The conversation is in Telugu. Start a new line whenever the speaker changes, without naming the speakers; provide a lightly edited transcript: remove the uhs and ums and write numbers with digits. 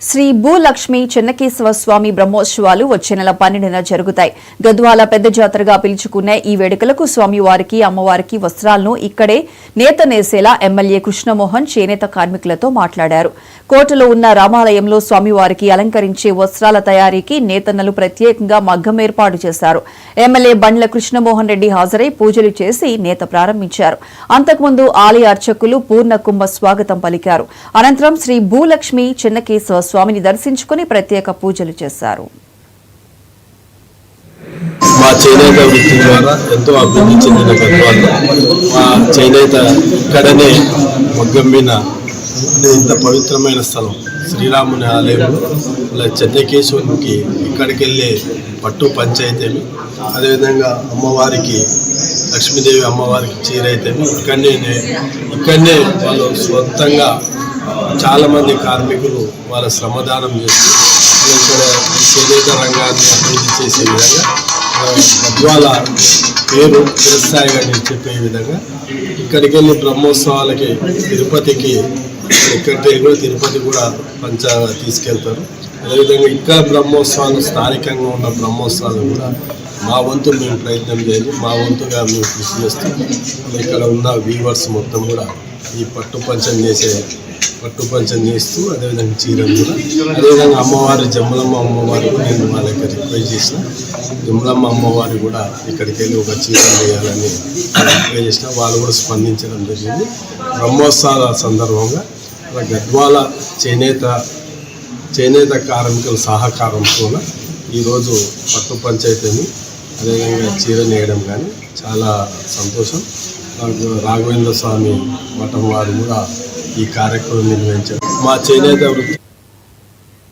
శ్రీ భూలక్ష్మి చెన్నకేశవ స్వామి బ్రహ్మోత్సవాలు వచ్చే నెల 12న జరుగుతాయి. గద్వాల పెద్ద జాతరగా పిలుచుకునే ఈ వేడుకలకు స్వామివారికి అమ్మవారికి వస్త్రాలను ఇక్కడే నేత నేసేలా ఎమ్మెల్యే కృష్ణమోహన్ చేనేత కార్మికులతో మాట్లాడారు. కోటలో ఉన్న రామాలయంలో స్వామివారికి అలంకరించే వస్త్రాల తయారీకి నేతన్నలు ప్రత్యేకంగా మగ్గం ఏర్పాటు చేశారు. ఎమ్మెల్యే బండ్ల కృష్ణమోహన్ రెడ్డి హాజరై పూజలు చేసి నేత ప్రారంభించారు. అంతకుముందు ఆలయ అర్చకులు పూర్ణ కుంభ స్వాగతం పలికారు. అనంతరం శ్రీ భూలక్ష్మి చెన్నకేశవ స్వామిని దర్శించుకుని ప్రత్యేక పూజలు చేశారు.
మా చేనేత వృత్తి ద్వారా ఎంతో అభివృద్ధి చెందిన గద్వాల్లో మా చేనేత ఇక్కడనే మగ్గంబిన ఇంత పవిత్రమైన స్థలం శ్రీరాముని ఆలయంలో ఇలా చెన్నకేశవునికి ఇక్కడికి వెళ్ళే పట్టు పంచాయితీమి, అదేవిధంగా అమ్మవారికి లక్ష్మీదేవి అమ్మవారికి చీర అయితేమి ఇక్కడనే వాళ్ళు సొంతంగా చాలామంది కార్మికులు వాళ్ళ శ్రమదానం చేస్తూ ఇక్కడ చేనేత రంగాన్ని అభివృద్ధి చేసే విధంగా గద్వాల పేరు చిరస్థాయిగా చెప్పే విధంగా ఇక్కడికి వెళ్ళి బ్రహ్మోత్సవాలకి తిరుపతికి తిరుపతి కూడా తీసుకెళ్తారు. అదేవిధంగా ఇక్కడ బ్రహ్మోత్సవాలు స్థానికంగా ఉన్న బ్రహ్మోత్సవాలు కూడా మా వంతు మేము ప్రయత్నం చేయాలి, మా వంతుగా మేము కృషి చేస్తూ ఇక్కడ ఉన్న వీవర్స్ మొత్తం కూడా ఈ పట్టు పంచం చేస్తూ అదేవిధంగా చీరలు కూడా అదేవిధంగా అమ్మవారి జమ్ములమ్మ అమ్మవారి నేను మా దగ్గర రిక్వెస్ట్ చేసిన జమ్ములమ్మ అమ్మవారి కూడా ఇక్కడికి వెళ్ళి ఒక చీర వేయాలని రిక్వెస్ట్ చేసిన వాళ్ళు కూడా స్పందించడం జరిగింది. బ్రహ్మోత్సవాల సందర్భంగా గద్వాల చేనేత కార్మికుల సహకారంతో ఈరోజు పట్టు పంచాయతీని అదేవిధంగా చీర నేయడం కానీ చాలా సంతోషం. రాఘవేంద్ర స్వామి మఠం వారు కూడా ఈ కార్యక్రమం నిర్వహించారు. మా చేనేత వృత్తి